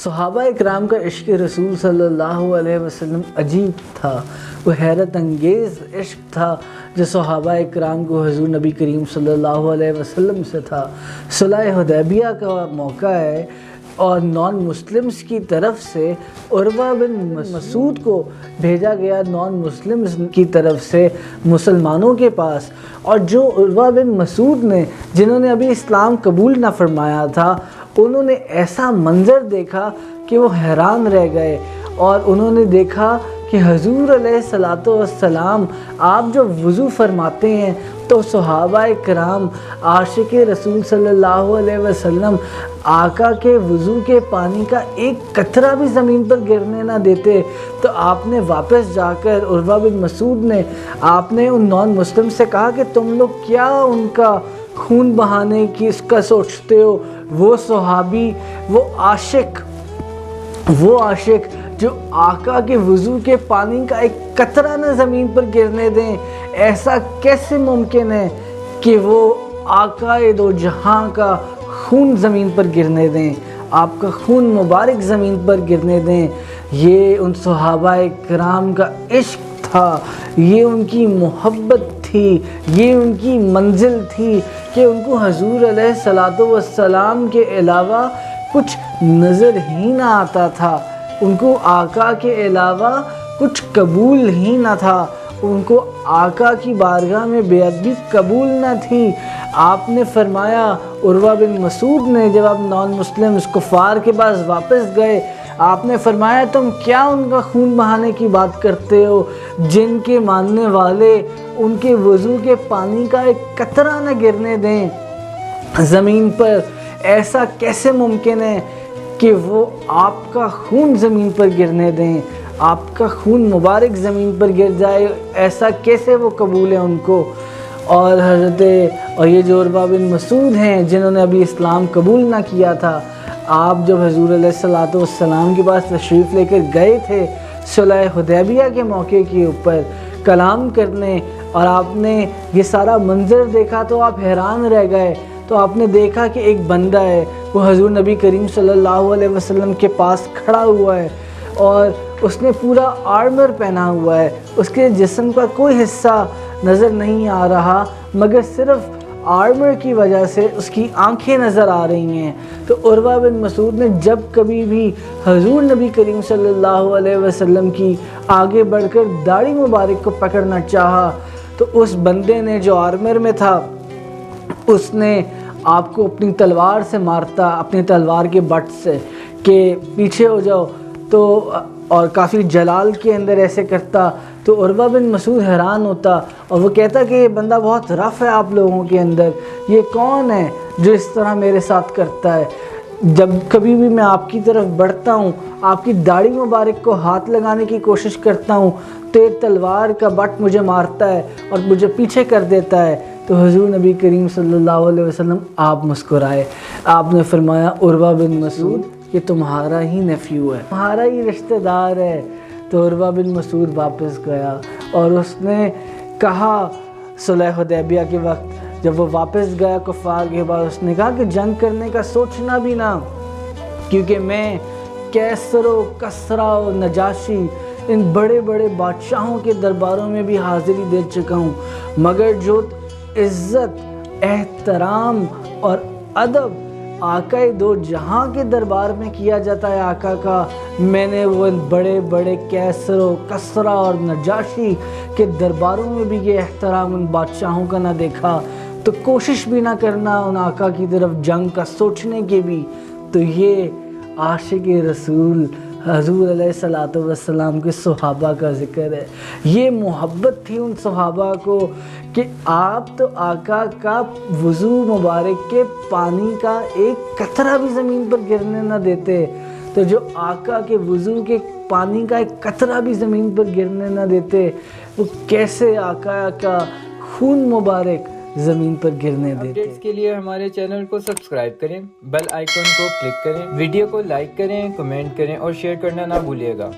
صحابہ اکرام کا عشق رسول صلی اللہ علیہ وسلم عجیب تھا، وہ حیرت انگیز عشق تھا جو صحابہ اکرام کو حضور نبی کریم صلی اللہ علیہ وسلم سے تھا۔ صلح حدیبیہ کا موقع ہے اور نان مسلمز کی طرف سے عروہ بن مسعود کو بھیجا گیا، نان مسلمز کی طرف سے مسلمانوں کے پاس، اور جو عروہ بن مسعود نے جنہوں نے ابھی اسلام قبول نہ فرمایا تھا، انہوں نے ایسا منظر دیکھا کہ وہ حیران رہ گئے، اور انہوں نے دیکھا کہ حضور علیہ الصلاۃ والسلام آپ جو وضو فرماتے ہیں تو صحابہ کرام عاشق رسول صلی اللہ علیہ وسلم آقا کے وضو کے پانی کا ایک قطرہ بھی زمین پر گرنے نہ دیتے۔ تو آپ نے واپس جا کر عروہ بن مسعود نے آپ نے ان نان مسلم سے کہا کہ تم لوگ کیا ان کا خون بہانے کی اس کا سوچتے ہو؟ وہ صحابی، وہ عاشق جو آقا کے وضو کے پانی کا ایک قطرہ نہ زمین پر گرنے دیں، ایسا کیسے ممکن ہے کہ وہ آقا دو جہاں کا خون زمین پر گرنے دیں، آپ کا خون مبارک زمین پر گرنے دیں؟ یہ ان صحابہ کرام کا عشق تھا، یہ ان کی محبت تھی، یہ ان کی منزل تھی کہ ان کو حضور علیہ الصلاۃ والسلام کے علاوہ کچھ نظر ہی نہ آتا تھا، ان کو آقا کے علاوہ کچھ قبول ہی نہ تھا، ان کو آقا کی بارگاہ میں بے ادبی قبول نہ تھی۔ آپ نے فرمایا، عروہ بن مسعود نے جب آپ نان مسلم کفار کے پاس واپس گئے، آپ نے فرمایا تم کیا ان کا خون بہانے کی بات کرتے ہو؟ جن کے ماننے والے ان کے وضو کے پانی کا ایک قطرہ نہ گرنے دیں زمین پر، ایسا کیسے ممکن ہے کہ وہ آپ کا خون زمین پر گرنے دیں؟ آپ کا خون مبارک زمین پر گر جائے، ایسا کیسے وہ قبول ہے ان کو؟ اور یہ جو عروہ بن مسعود ہیں جنہوں نے ابھی اسلام قبول نہ کیا تھا، آپ جب حضور علیہ الصلاۃ والسلام کے پاس تشریف لے کر گئے تھے صلح حدیبیہ کے موقع کے اوپر کلام کرنے، اور آپ نے یہ سارا منظر دیکھا تو آپ حیران رہ گئے۔ تو آپ نے دیکھا کہ ایک بندہ ہے، وہ حضور نبی کریم صلی اللہ علیہ وسلم کے پاس کھڑا ہوا ہے، اور اس نے پورا آرمر پہنا ہوا ہے، اس کے جسم کا کوئی حصہ نظر نہیں آ رہا مگر صرف آرمر کی وجہ سے اس کی آنکھیں نظر آ رہی ہیں۔ تو عروہ بن مسعود نے جب کبھی بھی حضور نبی کریم صلی اللہ علیہ وسلم کی آگے بڑھ کر داڑھی مبارک کو پکڑنا چاہا تو اس بندے نے جو آرمر میں تھا، اس نے آپ کو اپنی تلوار سے مارتا، اپنی تلوار کے بٹ سے کہ پیچھے ہو جاؤ، تو اور کافی جلال کے اندر ایسے کرتا۔ تو عروہ بن مسعود حیران ہوتا اور وہ کہتا کہ یہ بندہ بہت رف ہے آپ لوگوں کے اندر، یہ کون ہے جو اس طرح میرے ساتھ کرتا ہے؟ جب کبھی بھی میں آپ کی طرف بڑھتا ہوں، آپ کی داڑھی مبارک کو ہاتھ لگانے کی کوشش کرتا ہوں تو یہ تلوار کا بٹ مجھے مارتا ہے اور مجھے پیچھے کر دیتا ہے۔ تو حضور نبی کریم صلی اللہ علیہ وسلم آپ مسکرائے، آپ نے فرمایا عروہ بن مسعود یہ تمہارا ہی نیفیو ہے، تمہارا ہی رشتہ دار ہے۔ تو عروہ بن مسعود واپس گیا اور اس نے کہا صلح حدیبیہ کے وقت جب وہ واپس گیا کفار کے بعد، اس نے کہا کہ جنگ کرنے کا سوچنا بھی نہ، کیونکہ میں کیسر و کسرا و نجاشی ان بڑے بڑے بادشاہوں کے درباروں میں بھی حاضری دے چکا ہوں، مگر جو عزت، احترام اور ادب آقا دو جہاں کے دربار میں کیا جاتا ہے آقا کا، میں نے وہ بڑے بڑے کیسر و کسرا اور نجاشی کے درباروں میں بھی یہ احترام ان بادشاہوں کا نہ دیکھا۔ تو کوشش بھی نہ کرنا ان آقا کی طرف جنگ کا سوچنے کے بھی۔ تو یہ عاشق رسول حضور علیہ الصلاۃ والسلام کے صحابہ کا ذکر ہے، یہ محبت تھی ان صحابہ کو کہ آپ تو آقا کا وضو مبارک کے پانی کا ایک قطرہ بھی زمین پر گرنے نہ دیتے۔ تو جو آقا کے وضو کے پانی کا ایک قطرہ بھی زمین پر گرنے نہ دیتے، وہ کیسے آقا کا خون مبارک زمین پر گرنے دیتے؟ اپڈیٹس کے لیے ہمارے چینل کو سبسکرائب کریں، بیل آئیکن کو کلک کریں، ویڈیو کو لائک کریں، کمنٹ کریں اور شیئر کرنا نہ بھولیے گا۔